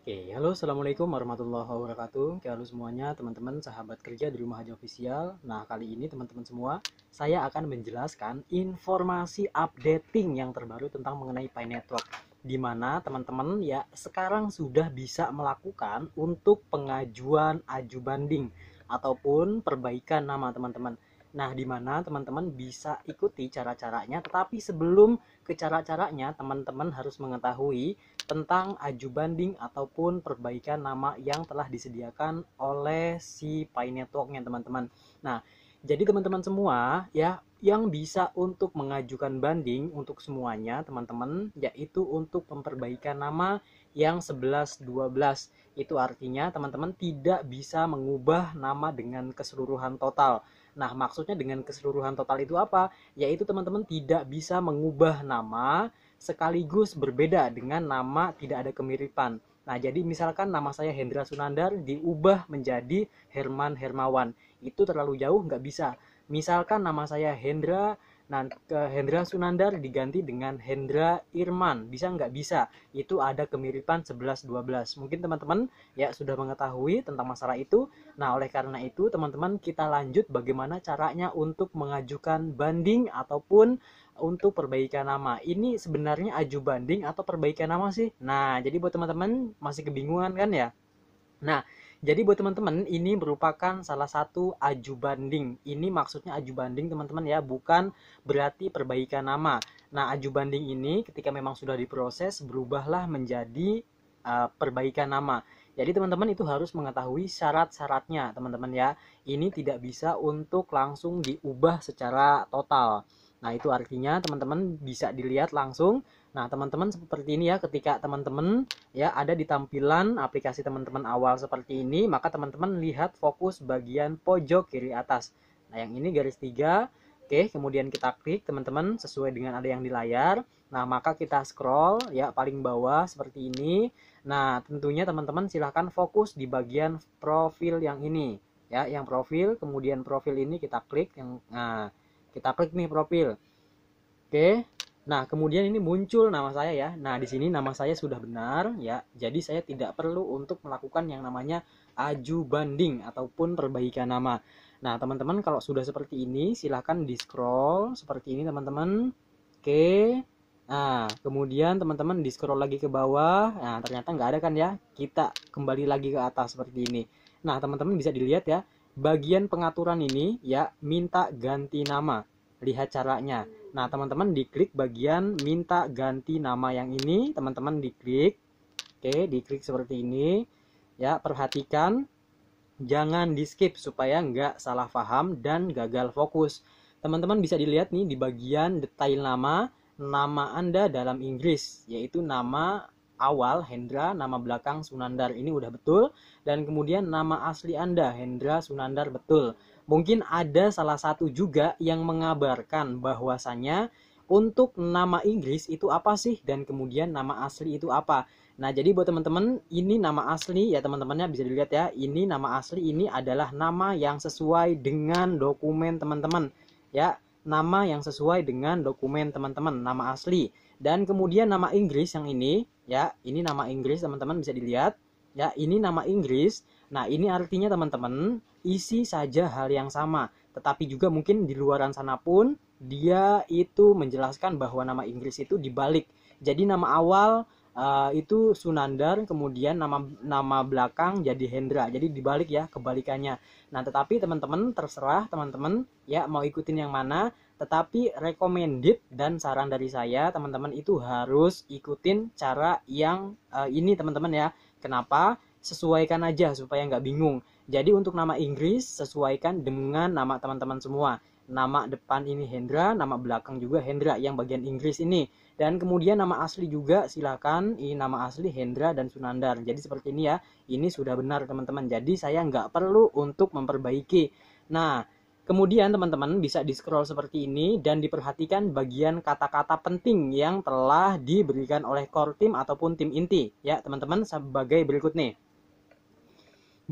Oke, halo, assalamualaikum warahmatullahi wabarakatuh. Oke, halo semuanya, teman-teman, sahabat kerja di Rumah Aja Official. Nah, kali ini teman-teman semua, saya akan menjelaskan informasi updating yang terbaru tentang mengenai Pi Network. Di mana teman-teman ya sekarang sudah bisa melakukan untuk pengajuan aju banding ataupun perbaikan nama teman-teman. Nah, di mana teman-teman bisa ikuti cara-caranya, tetapi sebelum ke cara-caranya, teman-teman harus mengetahui tentang aju banding ataupun perbaikan nama yang telah disediakan oleh si Pi Network-nya teman-teman. Nah, jadi teman-teman semua ya yang bisa untuk mengajukan banding untuk semuanya teman-teman yaitu untuk memperbaikan nama yang 11-12. Itu artinya teman-teman tidak bisa mengubah nama dengan keseluruhan total. Nah, maksudnya dengan keseluruhan total itu apa? Yaitu teman-teman tidak bisa mengubah nama sekaligus berbeda dengan nama tidak ada kemiripan. Nah, jadi misalkan nama saya Hendra Sunandar diubah menjadi Herman Hermawan. Itu terlalu jauh, nggak bisa. Misalkan nama saya Hendra, nah ke Hendra Sunandar diganti dengan Hendra Irman. Bisa nggak bisa? Itu ada kemiripan 11-12. Mungkin teman-teman ya sudah mengetahui tentang masalah itu. Nah, oleh karena itu teman-teman kita lanjut bagaimana caranya untuk mengajukan banding ataupun untuk perbaikan nama. Ini sebenarnya aju banding atau perbaikan nama sih? Nah, jadi buat teman-teman masih kebingungan kan ya? Nah, jadi buat teman-teman ini merupakan salah satu aju banding. Ini maksudnya aju banding teman-teman ya, bukan berarti perbaikan nama. Nah, aju banding ini ketika memang sudah diproses berubahlah menjadi perbaikan nama. Jadi teman-teman itu harus mengetahui syarat-syaratnya teman-teman ya. Ini tidak bisa untuk langsung diubah secara total. Nah, itu artinya teman-teman bisa dilihat langsung. Nah, teman-teman seperti ini ya, ketika teman-teman ya ada di tampilan aplikasi teman-teman awal seperti ini, maka teman-teman lihat fokus bagian pojok kiri atas. Nah, yang ini garis 3. Oke, kemudian kita klik teman-teman sesuai dengan ada yang di layar. Nah, maka kita scroll ya paling bawah seperti ini. Nah, tentunya teman-teman silahkan fokus di bagian profil yang ini ya, yang profil, kemudian profil ini kita klik yang kita klik nih profil. Oke. Nah, kemudian ini muncul nama saya ya. Nah, di sini nama saya sudah benar ya. Jadi saya tidak perlu untuk melakukan yang namanya aju banding ataupun perbaikan nama. Nah, teman-teman kalau sudah seperti ini silahkan di scroll seperti ini teman-teman. Oke. Nah, kemudian teman-teman di scroll lagi ke bawah. Nah, ternyata nggak ada kan ya. Kita kembali lagi ke atas seperti ini. Nah, teman-teman bisa dilihat ya. Bagian pengaturan ini ya minta ganti nama. Lihat caranya. Nah, teman-teman diklik bagian minta ganti nama yang ini, teman-teman diklik. Oke, diklik seperti ini. Ya, perhatikan jangan di skip supaya nggak salah paham dan gagal fokus. Teman-teman bisa dilihat nih di bagian detail nama Anda dalam Inggris, yaitu nama awal Hendra, nama belakang Sunandar. Ini udah betul. Dan kemudian nama asli Anda, Hendra Sunandar, betul. Mungkin ada salah satu juga yang mengabarkan bahwasannya untuk nama Inggris itu apa sih dan kemudian nama asli itu apa. Nah, jadi buat teman-teman ini nama asli ya teman-temannya bisa dilihat ya. Ini nama asli ini adalah nama yang sesuai dengan dokumen teman-teman. Ya, nama yang sesuai dengan dokumen teman-teman, nama asli. Dan kemudian nama Inggris yang ini ya, ini nama Inggris teman-teman bisa dilihat. Ya, ini nama Inggris. Nah, ini artinya teman-teman isi saja hal yang sama, tetapi juga mungkin di luaran sana pun dia itu menjelaskan bahwa nama Inggris itu dibalik. Jadi nama awal itu Sunandar, kemudian nama belakang jadi Hendra. Jadi dibalik ya, kebalikannya. Nah, tetapi teman-teman terserah teman-teman ya mau ikutin yang mana, tetapi recommended dan saran dari saya teman-teman itu harus ikutin cara yang ini teman-teman ya. Kenapa? Sesuaikan aja supaya nggak bingung. Jadi untuk nama Inggris sesuaikan dengan nama teman-teman semua. Nama depan ini Hendra, nama belakang juga Hendra yang bagian Inggris ini. Dan kemudian nama asli juga silakan, ini nama asli Hendra dan Sunandar. Jadi seperti ini ya, ini sudah benar teman-teman. Jadi saya nggak perlu untuk memperbaiki. Nah, kemudian teman-teman bisa di scroll seperti ini dan diperhatikan bagian kata-kata penting yang telah diberikan oleh core team ataupun tim inti. Ya teman-teman sebagai berikut nih.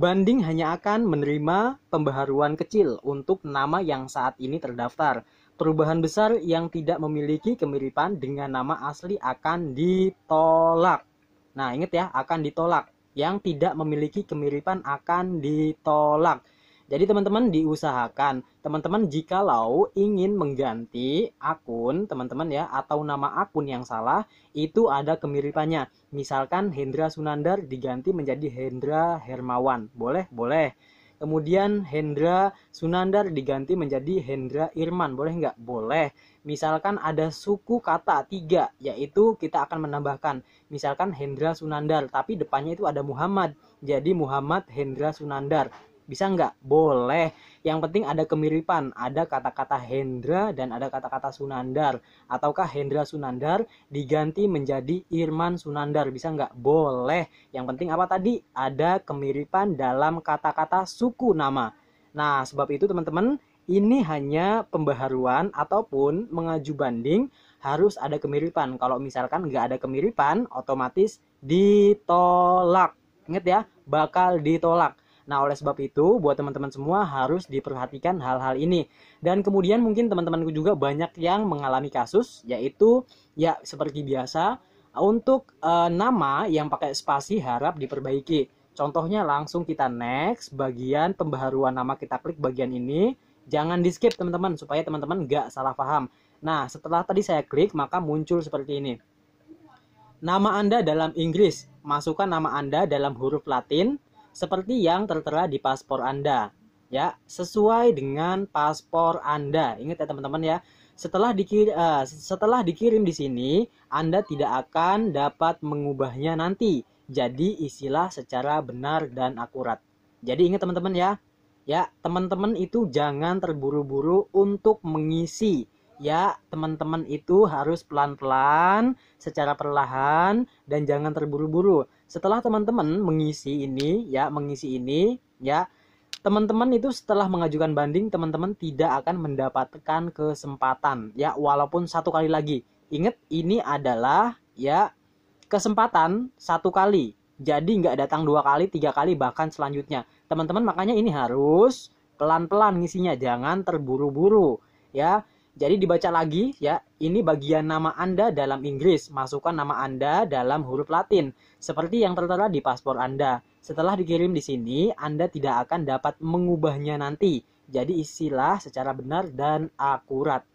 Banding hanya akan menerima pembaharuan kecil untuk nama yang saat ini terdaftar. Perubahan besar yang tidak memiliki kemiripan dengan nama asli akan ditolak. Nah, ingat ya, akan ditolak. yang tidak memiliki kemiripan akan ditolak. Jadi teman-teman diusahakan, teman-teman jikalau ingin mengganti akun teman-teman ya, atau nama akun yang salah, itu ada kemiripannya. Misalkan Hendra Sunandar diganti menjadi Hendra Hermawan, boleh? Boleh. Kemudian Hendra Sunandar diganti menjadi Hendra Irman, boleh nggak? Boleh. Misalkan ada suku kata 3, yaitu kita akan menambahkan, misalkan Hendra Sunandar, tapi depannya itu ada Muhammad, jadi Muhammad Hendra Sunandar. Bisa nggak? Boleh. Yang penting ada kemiripan, ada kata-kata Hendra dan ada kata-kata Sunandar. Ataukah Hendra Sunandar diganti menjadi Irman Sunandar, bisa nggak? Boleh. Yang penting apa tadi? Ada kemiripan dalam kata-kata suku nama. Nah, sebab itu teman-teman, ini hanya pembaharuan ataupun mengaju banding harus ada kemiripan. Kalau misalkan nggak ada kemiripan, otomatis ditolak. Ingat ya, bakal ditolak. Nah, oleh sebab itu, buat teman-teman semua harus diperhatikan hal-hal ini. Dan kemudian mungkin teman-temanku juga banyak yang mengalami kasus, yaitu ya seperti biasa, untuk nama yang pakai spasi harap diperbaiki. Contohnya langsung kita next, bagian pembaharuan nama kita klik bagian ini. Jangan di skip teman-teman, supaya teman-teman nggak salah paham. Nah, setelah tadi saya klik, maka muncul seperti ini. Nama Anda dalam Inggris, masukkan nama Anda dalam huruf Latin, seperti yang tertera di paspor Anda, ya, sesuai dengan paspor Anda. Ingat ya teman-teman ya, setelah dikirim di sini, Anda tidak akan dapat mengubahnya nanti. Jadi isilah secara benar dan akurat. Jadi ingat teman-teman ya teman-teman itu jangan terburu-buru untuk mengisi. Ya, teman-teman itu harus pelan-pelan, secara perlahan, dan jangan terburu-buru. Setelah teman-teman mengisi ini, teman-teman itu setelah mengajukan banding, teman-teman tidak akan mendapatkan kesempatan, ya, walaupun satu kali lagi. Ingat, ini adalah, ya, kesempatan satu kali. Jadi nggak datang 2 kali, 3 kali, bahkan selanjutnya. Teman-teman makanya ini harus pelan-pelan ngisinya, jangan terburu-buru, ya. Jadi dibaca lagi ya, ini bagian nama Anda dalam Inggris, masukkan nama Anda dalam huruf Latin, seperti yang tertera di paspor Anda. Setelah dikirim di sini, Anda tidak akan dapat mengubahnya nanti. Jadi isilah secara benar dan akurat.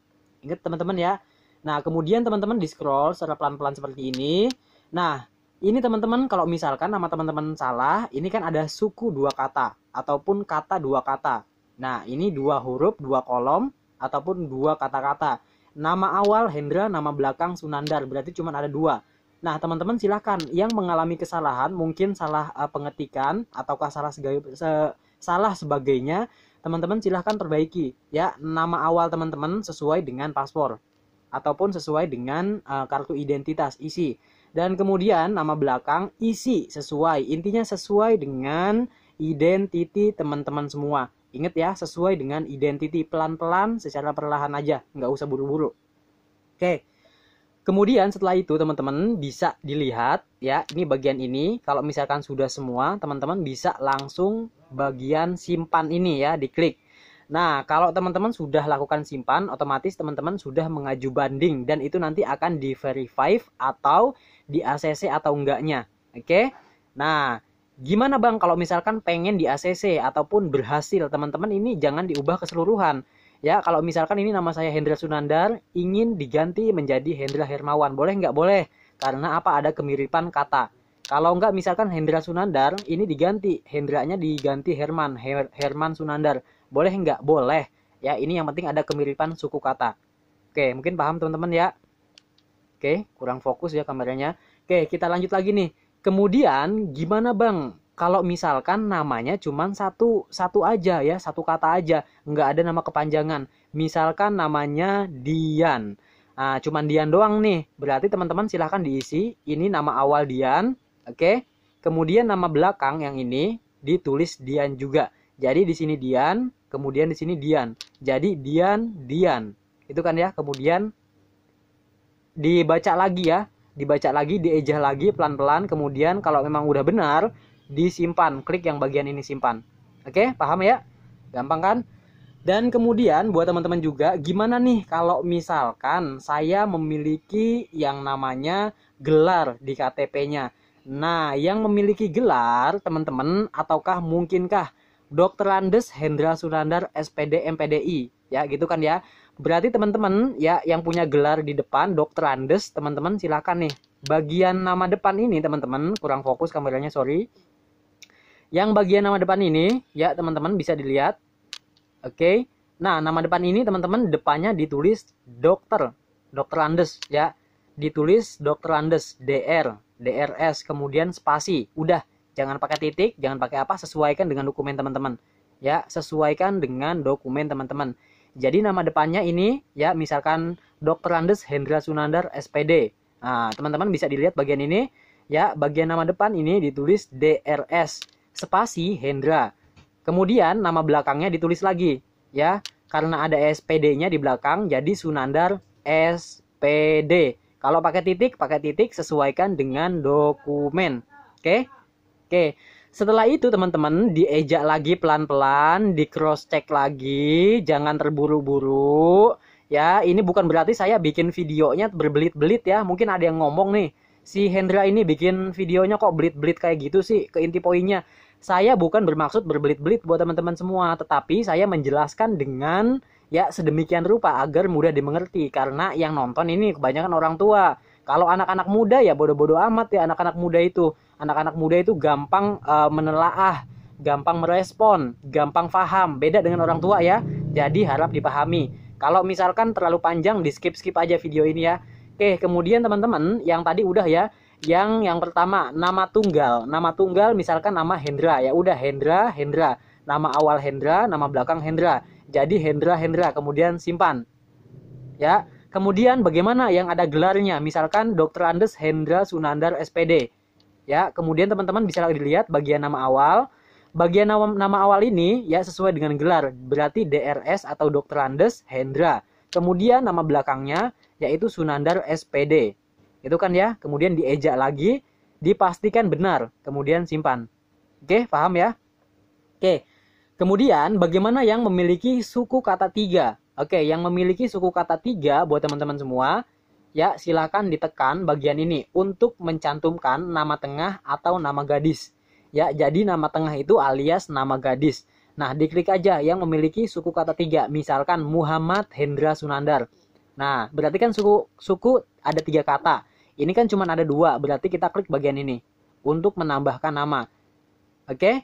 Ingat teman-teman ya. Nah, kemudian teman-teman di scroll secara pelan-pelan seperti ini. Nah, ini teman-teman kalau misalkan nama teman-teman salah, ini kan ada suku 2 kata, ataupun kata 2 kata. Nah, ini 2 huruf, 2 kolom, ataupun 2 kata-kata. Nama awal Hendra, nama belakang Sunandar, berarti cuma ada 2. Nah, teman-teman silahkan yang mengalami kesalahan, mungkin salah pengetikan ataukah salah sebagainya, teman-teman silahkan perbaiki ya, nama awal teman-teman sesuai dengan paspor ataupun sesuai dengan kartu identitas isi. Dan kemudian nama belakang isi sesuai, intinya sesuai dengan identiti teman-teman semua. Ingat ya, sesuai dengan identiti, pelan-pelan, secara perlahan aja, nggak usah buru-buru. Oke, kemudian setelah itu teman-teman bisa dilihat ya, ini bagian ini, kalau misalkan sudah semua, teman-teman bisa langsung bagian simpan ini ya, diklik. Nah, kalau teman-teman sudah lakukan simpan, otomatis teman-teman sudah mengaju banding, dan itu nanti akan di-verify atau di-ACC atau enggaknya. Oke, nah, gimana Bang kalau misalkan pengen di ACC ataupun berhasil, teman-teman ini jangan diubah keseluruhan. Ya, kalau misalkan ini nama saya Hendra Sunandar, ingin diganti menjadi Hendra Hermawan, boleh nggak? Boleh. Karena apa? Ada kemiripan kata. Kalau nggak misalkan Hendra Sunandar, ini diganti, Hendranya diganti Herman, Herman Sunandar. Boleh nggak? Boleh. Ya, ini yang penting ada kemiripan suku kata. Oke, mungkin paham teman-teman ya. Oke, kurang fokus ya kameranya. Oke, kita lanjut lagi nih. Kemudian gimana Bang kalau misalkan namanya cuma satu aja ya, satu kata aja, nggak ada nama kepanjangan. Misalkan namanya Dian, nah, cuman Dian doang nih. Berarti teman-teman silahkan diisi. Ini nama awal Dian, oke. Kemudian nama belakang yang ini ditulis Dian juga. Jadi di sini Dian, kemudian di sini Dian. Jadi Dian, itu kan ya. Kemudian dibaca lagi ya. Dibaca lagi, diejah lagi pelan-pelan, kemudian kalau memang udah benar, disimpan, klik yang bagian ini simpan. Oke, paham ya? Gampang kan? Dan kemudian buat teman-teman juga, gimana nih kalau misalkan saya memiliki yang namanya gelar di KTP-nya. Nah, yang memiliki gelar teman-teman, ataukah mungkinkah Dr. Andes Hendra Sunandar SPD MPDI, ya gitu kan ya. Berarti teman-teman ya yang punya gelar di depan Dr. Andes, teman-teman silakan nih. Bagian nama depan ini teman-teman, kurang fokus kameranya, sorry. Yang bagian nama depan ini ya teman-teman bisa dilihat. Oke. Nah, nama depan ini teman-teman depannya ditulis Dr. Andes ya. Ditulis Dr. Andes DR, DRS, kemudian spasi. Udah. Jangan pakai titik, jangan pakai apa, sesuaikan dengan dokumen teman-teman. Ya, sesuaikan dengan dokumen teman-teman. Jadi nama depannya ini ya misalkan Dr. Andes Hendra Sunandar SPD. Nah, teman-teman bisa dilihat bagian ini ya, bagian nama depan ini ditulis DRS spasi Hendra. Kemudian nama belakangnya ditulis lagi ya, karena ada SPD-nya di belakang jadi Sunandar SPD. Kalau pakai titik sesuaikan dengan dokumen. Oke? Oke, setelah itu teman-teman diejak lagi pelan-pelan, di cross check lagi, jangan terburu-buru. Ya, ini bukan berarti saya bikin videonya berbelit-belit ya. Mungkin ada yang ngomong nih, si Hendra ini bikin videonya kok belit-belit kayak gitu sih, ke inti poinnya. Saya bukan bermaksud berbelit-belit buat teman-teman semua, tetapi saya menjelaskan dengan ya sedemikian rupa agar mudah dimengerti. Karena yang nonton ini kebanyakan orang tua. Kalau anak-anak muda ya bodoh-bodoh amat ya, anak-anak muda itu. Anak-anak muda itu gampang menelaah, gampang merespon, gampang paham. Beda dengan orang tua ya. Jadi harap dipahami. Kalau misalkan terlalu panjang, di skip-skip aja video ini ya. Oke, kemudian teman-teman, yang tadi udah ya. Yang pertama, nama tunggal. Nama tunggal misalkan nama Hendra. Ya udah Hendra. Nama awal Hendra, nama belakang Hendra. Jadi Hendra, kemudian simpan. Ya. Kemudian bagaimana yang ada gelarnya? Misalkan Dr. Andes Hendra Sunandar SPD. Ya, kemudian teman-teman bisa dilihat bagian nama awal. Bagian nama awal ini ya sesuai dengan gelar, berarti DRS atau Dr. Andes Hendra. Kemudian nama belakangnya yaitu Sunandar SPD. Itu kan ya. Kemudian diejak lagi, dipastikan benar, kemudian simpan. Oke, paham ya? Oke. Kemudian bagaimana yang memiliki suku kata 3? Oke, yang memiliki suku kata 3 buat teman-teman semua, ya silakan ditekan bagian ini untuk mencantumkan nama tengah atau nama gadis. Ya, jadi nama tengah itu alias nama gadis. Nah, diklik aja yang memiliki suku kata 3, misalkan Muhammad Hendra Sunandar. Nah, berarti kan suku ada 3 kata. Ini kan cuma ada 2, berarti kita klik bagian ini untuk menambahkan nama. Oke?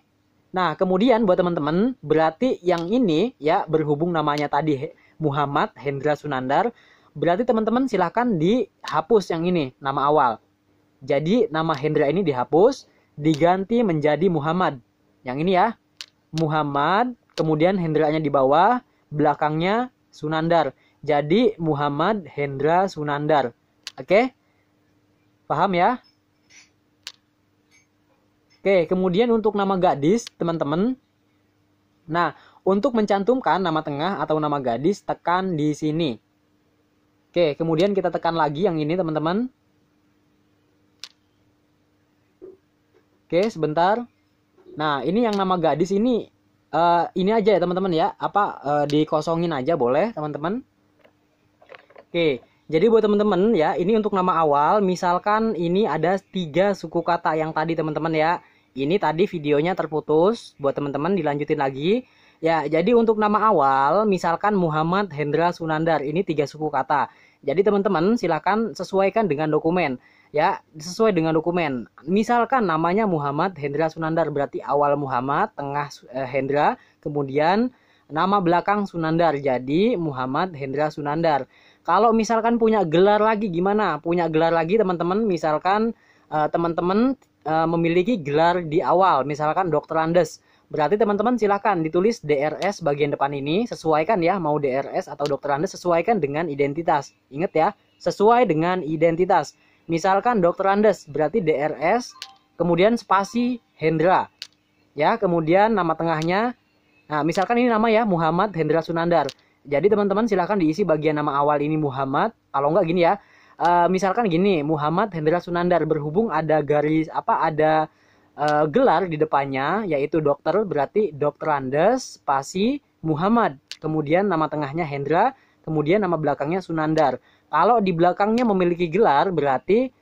Nah, kemudian buat teman-teman, berarti yang ini ya berhubung namanya tadi Muhammad Hendra Sunandar, berarti teman-teman silahkan dihapus yang ini, nama awal. Jadi nama Hendra ini dihapus, diganti menjadi Muhammad. Yang ini ya, Muhammad, kemudian Hendranya di bawah, belakangnya Sunandar. Jadi Muhammad Hendra Sunandar. Oke? Paham ya? Oke, kemudian untuk nama gadis, teman-teman. Nah, untuk mencantumkan nama tengah atau nama gadis, tekan di sini. Oke, kemudian kita tekan lagi yang ini, teman-teman. Oke, sebentar. Nah, ini yang nama gadis ini aja ya, teman-teman ya. Dikosongin aja boleh, teman-teman. Oke, jadi buat teman-teman ya, ini untuk nama awal. Misalkan ini ada 3 suku kata yang tadi, teman-teman ya. Ini tadi videonya terputus, buat teman-teman dilanjutin lagi. Ya, jadi untuk nama awal, misalkan Muhammad Hendra Sunandar, ini 3 suku kata. Jadi teman-teman silakan sesuaikan dengan dokumen. Ya, sesuai dengan dokumen. Misalkan namanya Muhammad Hendra Sunandar, berarti awal Muhammad, tengah Hendra, kemudian nama belakang Sunandar. Jadi Muhammad Hendra Sunandar. Kalau misalkan punya gelar lagi gimana? Punya gelar lagi teman-teman, misalkan teman-teman memiliki gelar di awal, misalkan Dr. Andes. Berarti teman-teman silahkan ditulis DRS bagian depan ini, sesuaikan ya, mau DRS atau Dr. Andes, sesuaikan dengan identitas. Ingat ya, sesuai dengan identitas. Misalkan Dr. Andes, berarti DRS, kemudian spasi Hendra. Ya, kemudian nama tengahnya, nah misalkan ini nama ya, Muhammad Hendra Sunandar. Jadi teman-teman silahkan diisi bagian nama awal ini Muhammad, kalau enggak gini ya. Misalkan gini, Muhammad Hendra Sunandar, berhubung ada garis gelar di depannya yaitu dokter, berarti Dr. Andes spasi Muhammad, kemudian nama tengahnya Hendra, kemudian nama belakangnya Sunandar. Kalau di belakangnya memiliki gelar berarti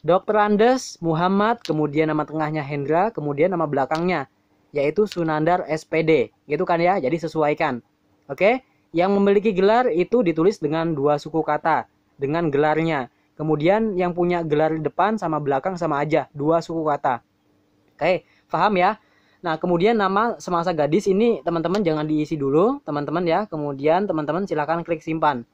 Dr. Andes Muhammad, kemudian nama tengahnya Hendra, kemudian nama belakangnya yaitu Sunandar SPD, gitu kan ya. Jadi sesuaikan. Oke, yang memiliki gelar itu ditulis dengan 2 suku kata dengan gelarnya. Kemudian yang punya gelar depan sama belakang sama aja, 2 suku kata. Oke, paham ya? Nah, kemudian nama semasa gadis ini teman-teman jangan diisi dulu, teman-teman ya. Kemudian teman-teman silakan klik simpan.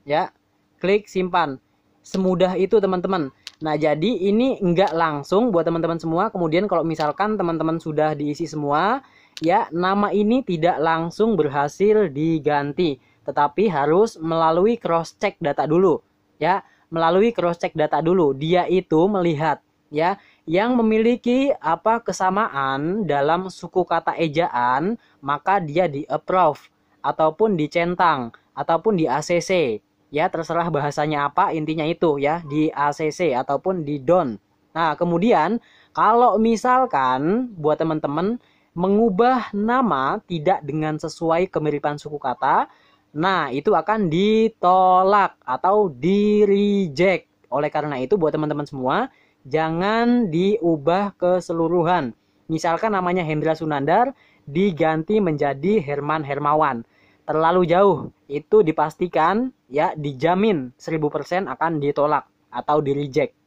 Ya, klik simpan. Semudah itu teman-teman. Nah, jadi ini enggak langsung buat teman-teman semua. Kemudian kalau misalkan teman-teman sudah diisi semua, ya nama ini tidak langsung berhasil diganti. Tetapi harus melalui cross check data dulu. Ya, melalui cross check data dulu. Dia itu melihat ya yang memiliki kesamaan dalam suku kata ejaan, maka dia di approve ataupun dicentang ataupun di ACC. Ya, terserah bahasanya apa, intinya itu ya, di ACC ataupun di DON. Nah, kemudian kalau misalkan buat teman-teman mengubah nama tidak dengan sesuai kemiripan suku kata, nah itu akan ditolak atau di-reject. Oleh karena itu buat teman-teman semua, jangan diubah keseluruhan. Misalkan namanya Hendra Sunandar diganti menjadi Herman Hermawan. Terlalu jauh, itu dipastikan ya, dijamin 1000% akan ditolak atau di reject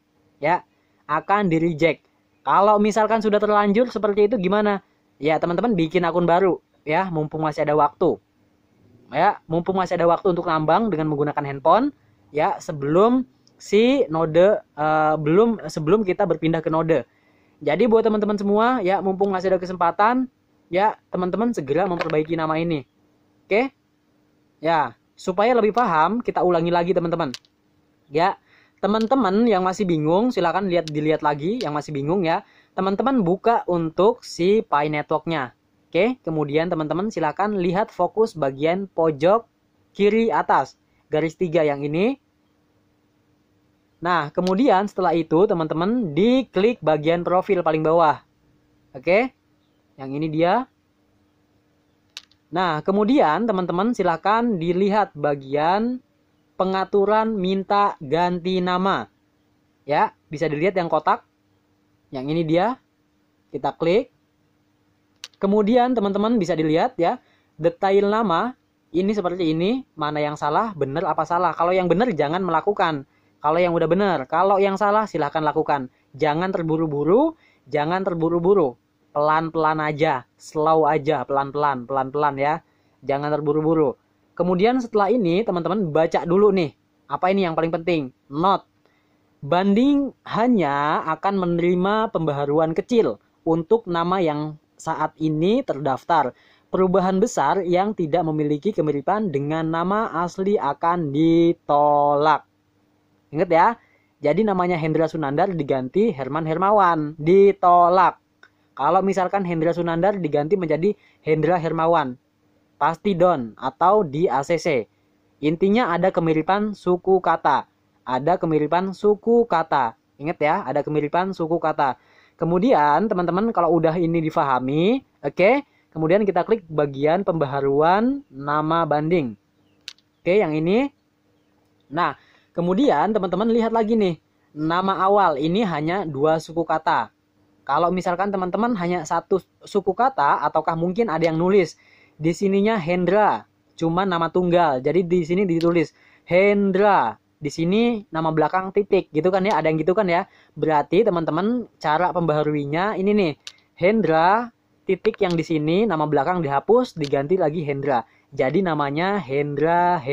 ya, akan di reject. Kalau misalkan sudah terlanjur seperti itu gimana ya, teman-teman bikin akun baru ya, mumpung masih ada waktu ya, mumpung masih ada waktu untuk nambang dengan menggunakan handphone ya, sebelum si node sebelum kita berpindah ke node. Jadi buat teman-teman semua ya, mumpung masih ada kesempatan ya, teman-teman segera memperbaiki nama ini. Oke, ya, supaya lebih paham, kita ulangi lagi teman-teman. Ya, teman-teman yang masih bingung, silakan dilihat lagi. Yang masih bingung ya, teman-teman buka untuk si Pi Network-nya. Oke, kemudian teman-teman silakan lihat fokus bagian pojok kiri atas, garis 3 yang ini. Nah, kemudian setelah itu teman-teman diklik bagian profil paling bawah. Oke, yang ini dia. Nah, kemudian teman-teman silakan dilihat bagian pengaturan minta ganti nama. Ya, bisa dilihat yang kotak. Yang ini dia. Kita klik. Kemudian teman-teman bisa dilihat ya, detail nama ini seperti ini, mana yang salah, benar apa salah. Kalau yang benar jangan melakukan. Kalau yang udah benar, kalau yang salah silahkan lakukan. Jangan terburu-buru, jangan terburu-buru. Pelan-pelan aja, slow aja, pelan-pelan, pelan-pelan ya. Jangan terburu-buru. Kemudian setelah ini teman-teman baca dulu nih. Apa ini yang paling penting? Note. Banding hanya akan menerima pembaharuan kecil untuk nama yang saat ini terdaftar. Perubahan besar yang tidak memiliki kemiripan dengan nama asli akan ditolak. Ingat ya. Jadi namanya Hendra Sunandar diganti Herman Hermawan. Ditolak. Kalau misalkan Hendra Sunandar diganti menjadi Hendra Hermawan, pasti DON atau di ACC. Intinya ada kemiripan suku kata. Ada kemiripan suku kata. Ingat ya, ada kemiripan suku kata. Kemudian teman-teman kalau udah ini difahami, oke, kemudian kita klik bagian pembaharuan nama banding. Oke, yang ini. Nah, kemudian teman-teman lihat lagi nih. Nama awal ini hanya 2 suku kata. Kalau misalkan teman-teman hanya 1 suku kata, ataukah mungkin ada yang nulis di sininya Hendra, cuma nama tunggal. Jadi di sini ditulis Hendra, di sini nama belakang titik, gitu kan ya? Ada yang gitu kan ya? Berarti teman-teman cara pembaharuinya ini nih, Hendra titik yang di sini nama belakang dihapus, diganti lagi Hendra. Jadi namanya Hendra.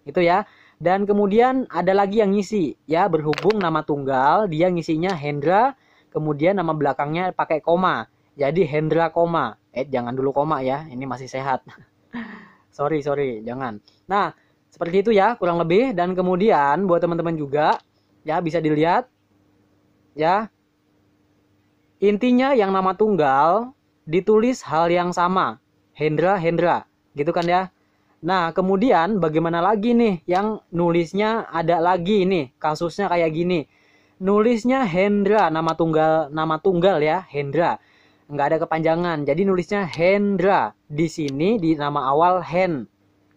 Itu ya. Dan kemudian ada lagi yang ngisi ya, berhubung nama tunggal, dia ngisinya Hendra. Kemudian nama belakangnya pakai koma. Jadi Hendra koma. Jangan dulu koma ya. Ini masih sehat. sorry, jangan. Nah, seperti itu ya kurang lebih. Dan kemudian buat teman-teman juga ya bisa dilihat ya. Intinya yang nama tunggal ditulis hal yang sama. Hendra. Gitu kan ya. Nah, kemudian bagaimana lagi nih yang nulisnya ada lagi nih. Kasusnya kayak gini. Nulisnya Hendra, nama tunggal ya, Hendra. Nggak ada kepanjangan. Jadi nulisnya Hendra. Di sini di nama awal Hen.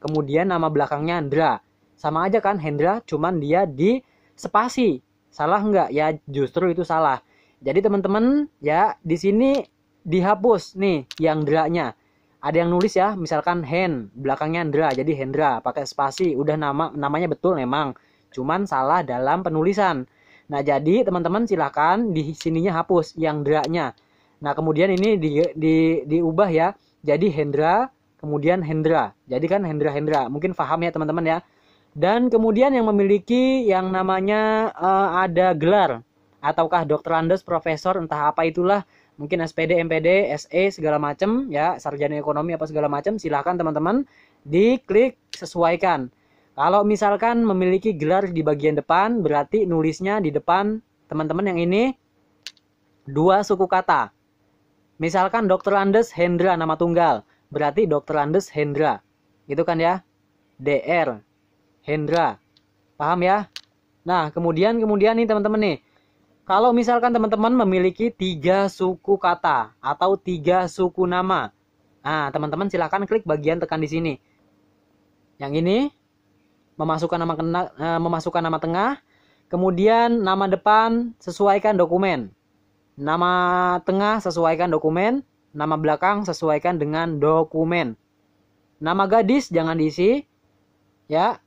Kemudian nama belakangnya Hendra. Sama aja kan Hendra, cuman dia di spasi. Salah nggak? Ya justru itu salah. Jadi teman-teman ya di sini dihapus nih yang dra-nya. Ada yang nulis ya, misalkan hand, belakangnya Hendra, jadi Hendra, pakai spasi, udah namanya betul memang, cuman salah dalam penulisan. Nah, jadi teman-teman silahkan di sininya hapus yang dra-nya. Nah, kemudian ini diubah ya, jadi Hendra, kemudian Hendra. Jadi kan Hendra. Mungkin paham ya teman-teman ya. Dan kemudian yang memiliki yang namanya ada gelar, ataukah Dr. Andes, Profesor, entah apa itulah, mungkin SPD, MPD, SE segala macam ya, sarjana ekonomi apa segala macam, silahkan teman-teman diklik sesuaikan. Kalau misalkan memiliki gelar di bagian depan, berarti nulisnya di depan teman-teman yang ini 2 suku kata. Misalkan Dr. Andes Hendra nama tunggal, berarti Dr. Andes Hendra. Gitu kan ya? DR Hendra. Paham ya? Nah, kemudian nih teman-teman nih. Kalau misalkan teman-teman memiliki 3 suku kata atau 3 suku nama. Nah, teman-teman silakan klik bagian tekan di sini. Yang ini memasukkan nama tengah, kemudian nama depan sesuaikan dokumen. Nama tengah sesuaikan dokumen, nama belakang sesuaikan dengan dokumen. Nama gadis jangan diisi ya.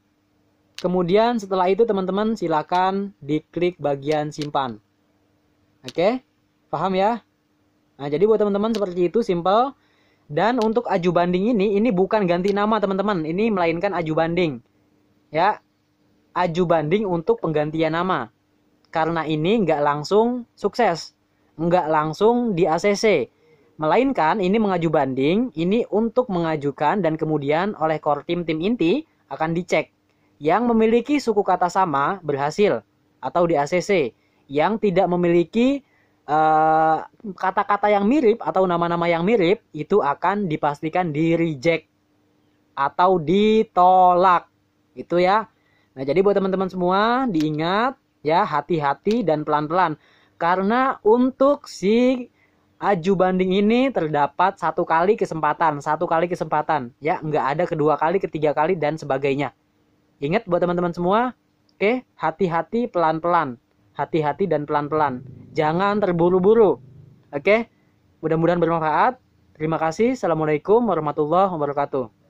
Kemudian setelah itu teman-teman silakan diklik bagian simpan. Oke? Paham ya? Nah, jadi buat teman-teman seperti itu, simple. Dan untuk aju banding ini bukan ganti nama teman-teman, ini melainkan aju banding. Ya, aju banding untuk penggantian nama. Karena ini nggak langsung sukses, nggak langsung di ACC. Melainkan ini mengaju banding, ini untuk mengajukan dan kemudian oleh core tim inti akan dicek. Yang memiliki suku kata sama berhasil atau di ACC. Yang tidak memiliki kata-kata yang mirip atau nama-nama yang mirip itu akan dipastikan di reject atau ditolak. Itu ya. Nah, jadi buat teman-teman semua diingat ya, hati-hati dan pelan-pelan. Karena untuk si aju banding ini terdapat 1 kali kesempatan, ya, nggak ada kedua kali, ketiga kali dan sebagainya. Ingat buat teman-teman semua, oke, hati-hati pelan-pelan, hati-hati dan pelan-pelan, jangan terburu-buru, oke. Mudah-mudahan bermanfaat. Terima kasih. Assalamualaikum warahmatullahi wabarakatuh.